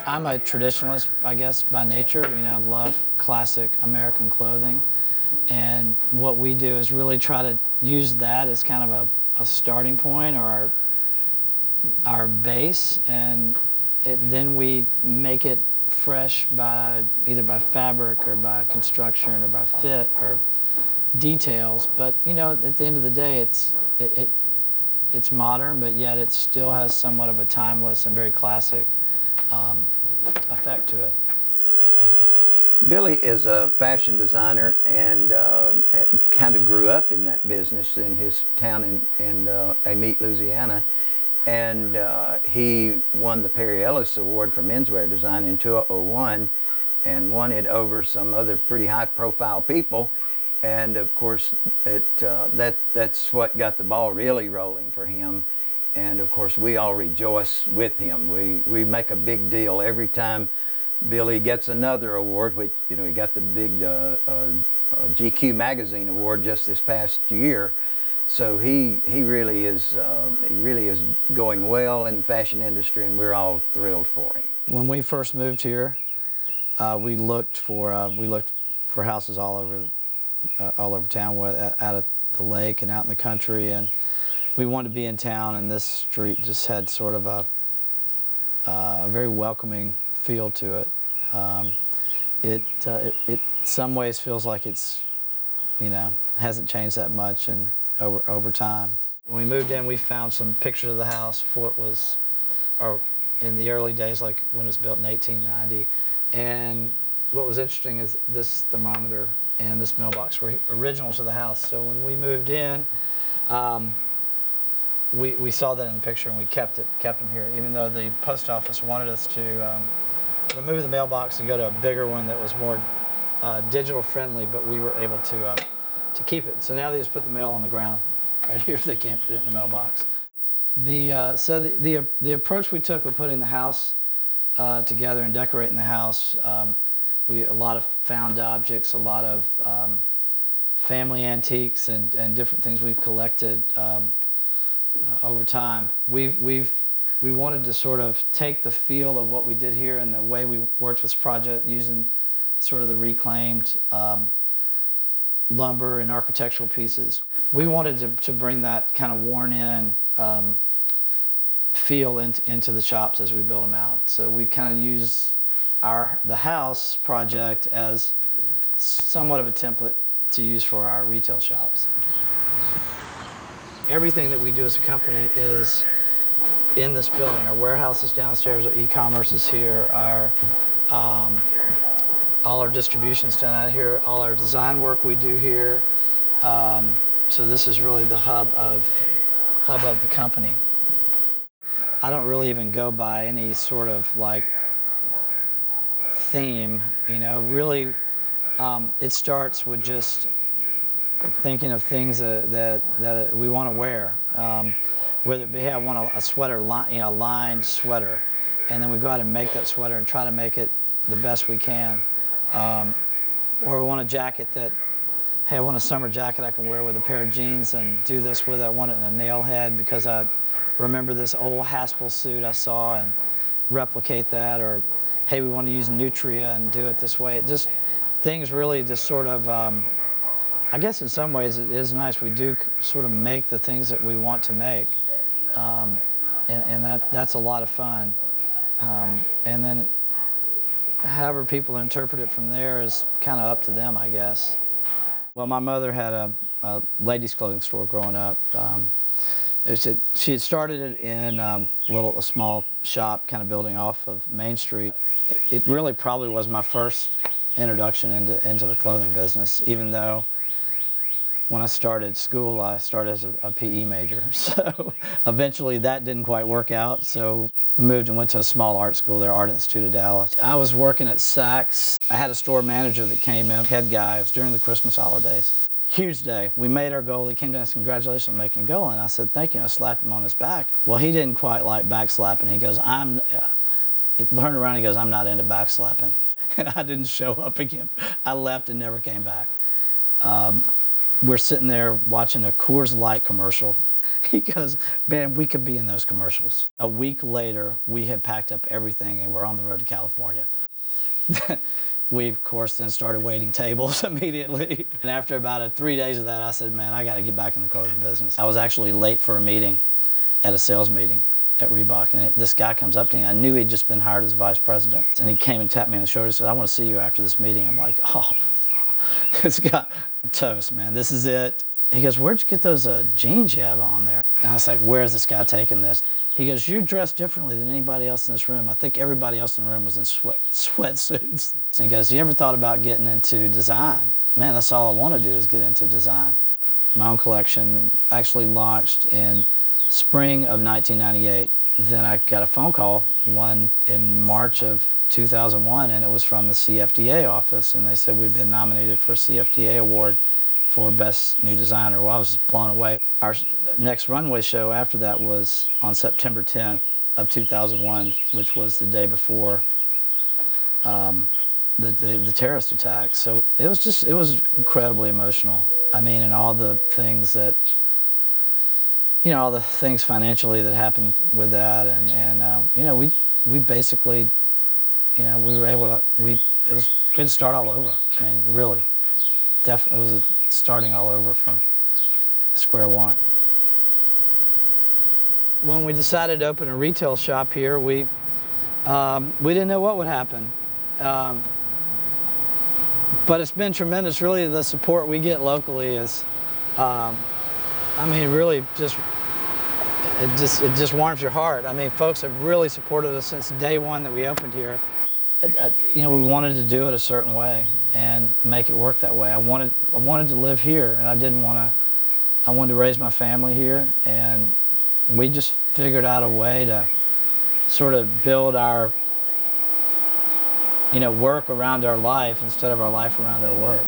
I'm a traditionalist, I guess, by nature. You know, I love classic American clothing. And what we do is really try to use that as kind of a starting point or our base. And then we make it fresh by either by fabric or by construction or by fit or details. But, you know, at the end of the day, it's modern, but yet it still has somewhat of a timeless and very classic effect to it. Billy is a fashion designer and kind of grew up in that business in his town in Amite, Louisiana. And he won the Perry Ellis Award for menswear design in 2001 and won it over some other pretty high-profile people. And of course, that's what got the ball really rolling for him. And of course, we all rejoice with him. We make a big deal every time Billy gets another award, which, you know, he got the big GQ magazine award just this past year. So he really is going well in the fashion industry, and we're all thrilled for him. When we first moved here, we looked for houses all over town, out at the lake and out in the country, and we wanted to be in town. And this street just had sort of a very welcoming feel to it. It in some ways feels like it's, you know, hasn't changed that much and over time. When we moved in, we found some pictures of the house before it was, or in the early days, like when it was built in 1890. And what was interesting is this thermometer and this mailbox were originals of the house. So when we moved in, we saw that in the picture and we kept them here, even though the post office wanted us to remove the mailbox and go to a bigger one that was more digital friendly, but we were able to keep it. So now they just put the mail on the ground right here if they can't fit it in the mailbox. The approach we took with putting the house together and decorating the house, a lot of found objects, a lot of family antiques and different things we've collected over time. We wanted to sort of take the feel of what we did here and the way we worked with this project using sort of the reclaimed lumber and architectural pieces. We wanted to bring that kind of worn-in feel into the shops as we build them out. So we kind of use the house project as somewhat of a template to use for our retail shops. Everything that we do as a company is in this building. Our warehouse is downstairs, our e-commerce is here, all our distribution's done out here, all our design work we do here. So this is really the hub of the company. I don't really even go by any sort of like theme, you know. Really, it starts with just thinking of things that we want to wear. Whether it be, hey, I want a sweater, lined sweater, and then we go out and make that sweater and try to make it the best we can. Or we want a jacket that, hey, I want a summer jacket I can wear with a pair of jeans and do this with it. I want it in a nail head because I remember this old Haspel suit I saw and replicate that. Or, hey, we want to use Nutria and do it this way. It just, things really just sort of, I guess in some ways it is nice. We do sort of make the things that we want to make. And that's a lot of fun. And then however people interpret it from there is kind of up to them, I guess. Well, my mother had a ladies' clothing store growing up. She had started it in a small shop kind of building off of Main Street. It really probably was my first introduction into the clothing business, even though when I started school, I started as a PE major. So eventually that didn't quite work out. So moved and went to a small art school there, Art Institute of Dallas. I was working at Saks. I had a store manager that came in, head guy. It was during the Christmas holidays. Huge day. We made our goal. He came down and said, "Congratulations on making a goal." And I said, "Thank you." And I slapped him on his back. Well, he didn't quite like back slapping. He goes, he turned around and he goes, "I'm not into back slapping." And I didn't show up again. I left and never came back. We're sitting there watching a Coors Light commercial, He goes, man, we could be in those commercials. A week later, we had packed up everything and we're on the road to California. We, of course, then started waiting tables immediately. And after about 3 days of that, I said, man, I got to get back in the clothing business. I was actually late for a meeting, at a sales meeting at Reebok. And this guy comes up to me. I knew he'd just been hired as vice president. And he came and tapped me on the shoulder and said, I want to see you after this meeting. I'm like, oh, this guy, toast, man. This is it. He goes, where'd you get those jeans you have on there? And I was like, where's this guy taking this? He goes, you're dressed differently than anybody else in this room. I think everybody else in the room was in sweatsuits. And he goes, you ever thought about getting into design? Man, that's all I want to do is get into design. My own collection actually launched in spring of 1998. Then I got a phone call, one in March of 2001, and it was from the CFDA office. And they said, we've been nominated for a CFDA award for Best New Designer. Well, I was blown away. Our next runway show after that was on September 10th of 2001, which was the day before the terrorist attack. So it was incredibly emotional. I mean, and all the things that, all the things financially that happened with that, and we basically, we were able to, we had to start all over. I mean, really, definitely, it was starting all over from square one. When we decided to open a retail shop here, we didn't know what would happen. But it's been tremendous. Really, the support we get locally is, really it just warms your heart. I mean, folks have really supported us since day one that we opened here. We wanted to do it a certain way and make it work that way. I wanted to live here, and I wanted to raise my family here, and we just figured out a way to sort of build our work around our life instead of our life around our work.